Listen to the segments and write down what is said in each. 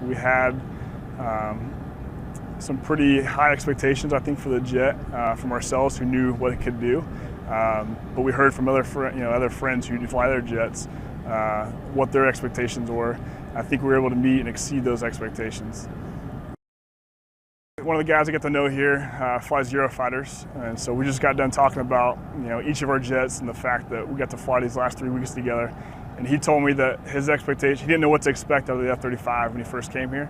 We had some pretty high expectations, I think, for the jet from ourselves, who knew what it could do. But we heard from other friends who fly their jets what their expectations were. I think we were able to meet and exceed those expectations. One of the guys I get to know here flies Eurofighters, and so we just got done talking about each of our jets and the fact that we got to fly these last 3 weeks together. And he told me that his expectation, he didn't know what to expect out of the F-35 when he first came here.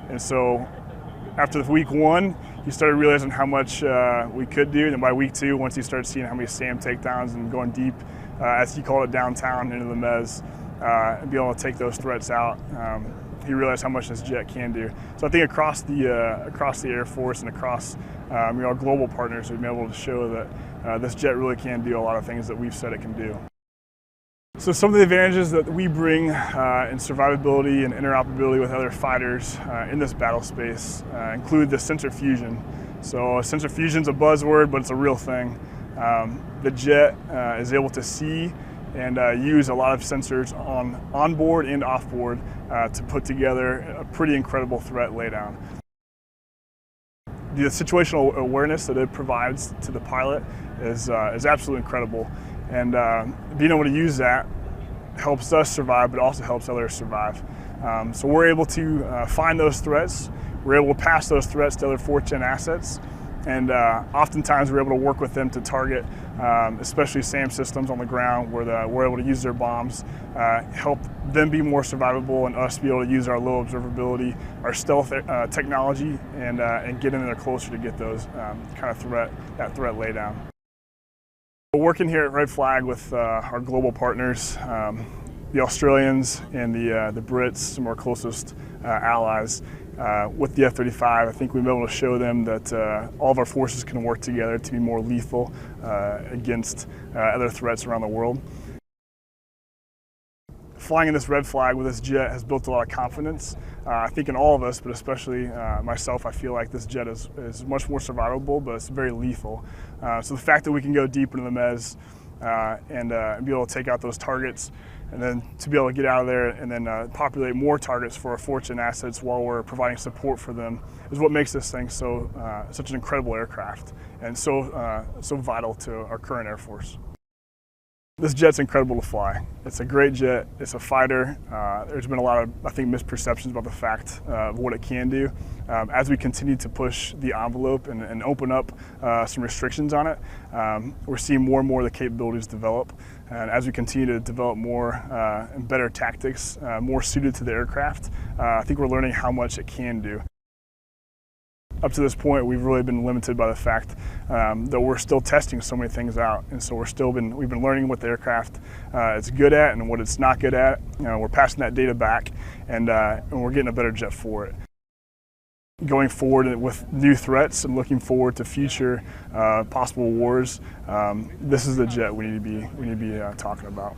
And so after week 1, he started realizing how much we could do. And then by week 2, once he started seeing how many SAM takedowns and going deep, as he called it, downtown into the Mez, and be able to take those threats out, he realized how much this jet can do. So I think across the Air Force and across our global partners, we've been able to show that this jet really can do a lot of things that we've said it can do. So some of the advantages that we bring in survivability and interoperability with other fighters in this battle space include the sensor fusion. So sensor fusion is a buzzword, but it's a real thing. The jet is able to see and use a lot of sensors on board and off board to put together a pretty incredible threat laydown. The situational awareness that it provides to the pilot is absolutely incredible. And being able to use that helps us survive, but also helps others survive. So we're able to find those threats. We're able to pass those threats to other 4th Gen assets. And oftentimes we're able to work with them to target, especially SAM systems on the ground, where we're able to use their bombs, help them be more survivable, and us be able to use our low observability, our stealth technology, and get in there closer to get those that threat laydown. We're working here at Red Flag with our global partners, the Australians and the Brits, some of our closest allies. With the F-35, I think we've been able to show them that all of our forces can work together to be more lethal against other threats around the world. Flying in this Red Flag with this jet has built a lot of confidence, I think in all of us, but especially myself. I feel like this jet is much more survivable, but it's very lethal. So the fact that we can go deep into the Mez and be able to take out those targets, and then to be able to get out of there and then populate more targets for our 4th Gen assets while we're providing support for them, is what makes this thing such an incredible aircraft and so vital to our current Air Force. This jet's incredible to fly. It's a great jet. It's a fighter. There's been a lot of, I think, misperceptions about the fact of what it can do. As we continue to push the envelope and open up some restrictions on it, we're seeing more and more of the capabilities develop. And as we continue to develop more and better tactics, more suited to the aircraft, I think we're learning how much it can do. Up to this point, we've really been limited by the fact that we're still testing so many things out, and so we've been learning what the aircraft is good at and what it's not good at. We're passing that data back, and we're getting a better jet for it. Going forward with new threats and looking forward to future possible wars, this is the jet we need to be talking about.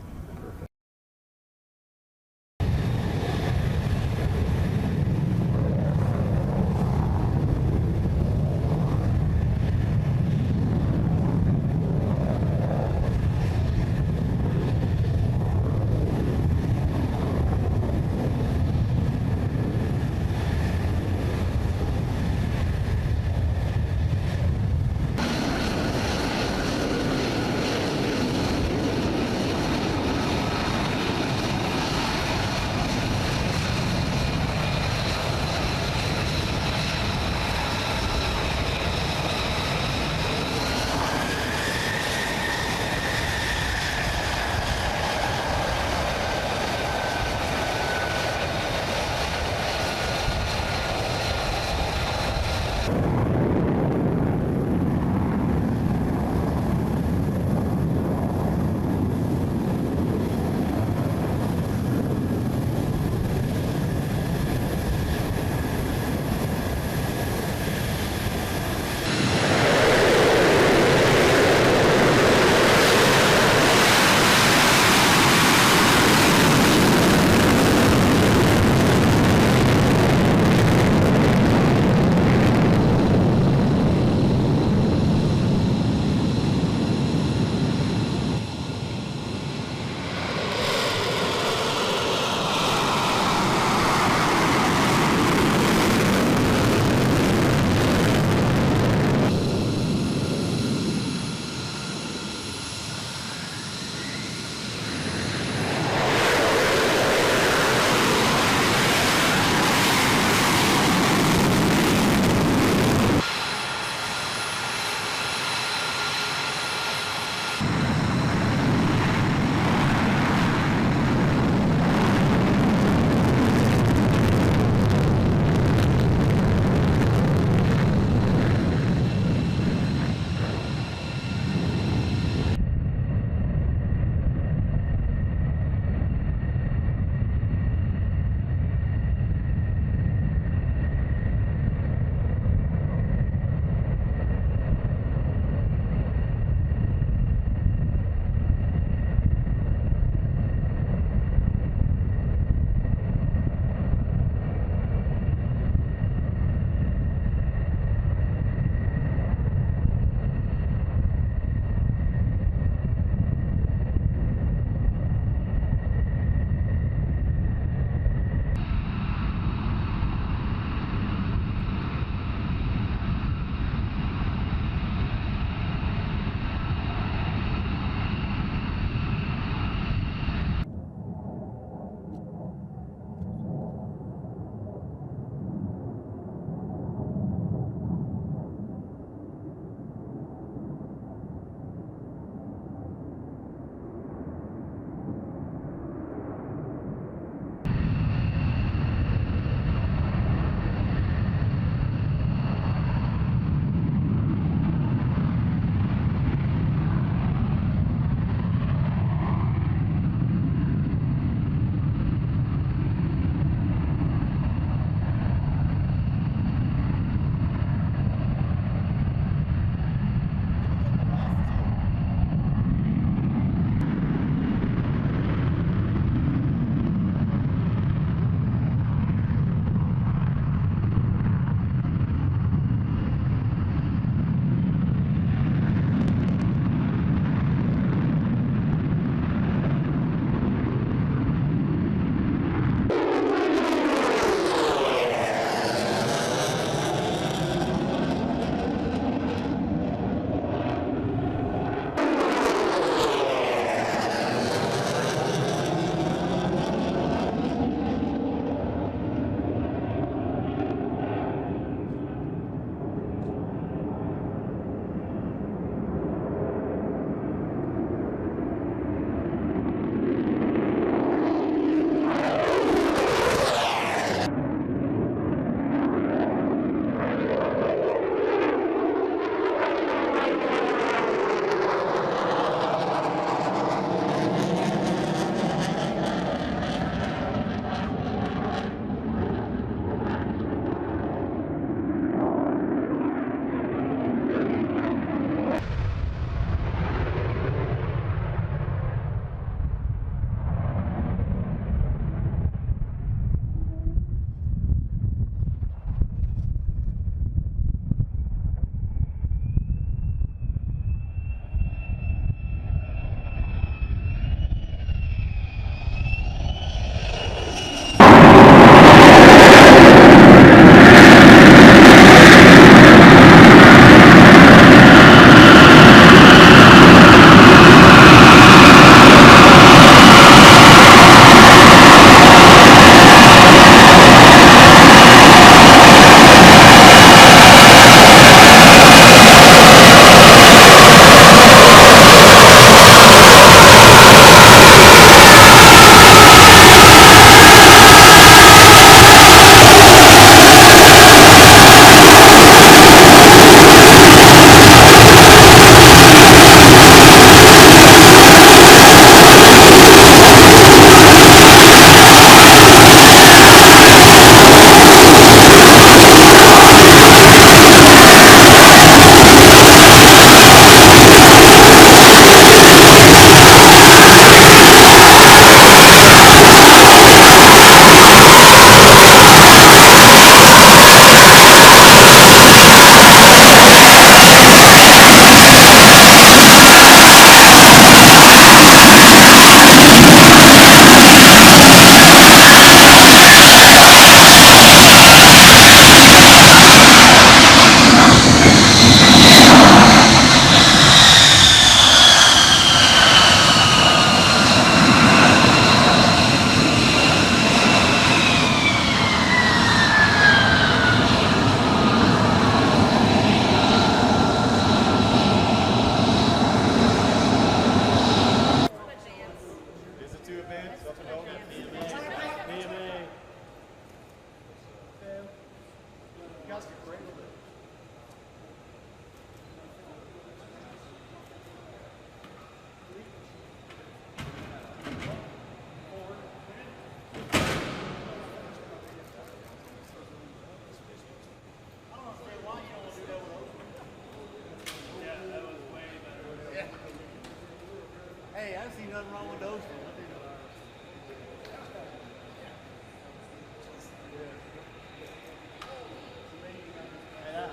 nothing wrong with those.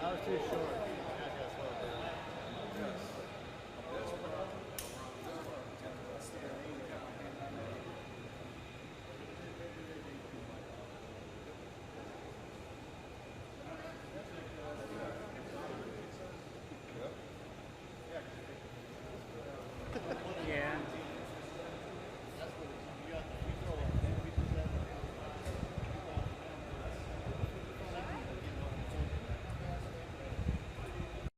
I was too short.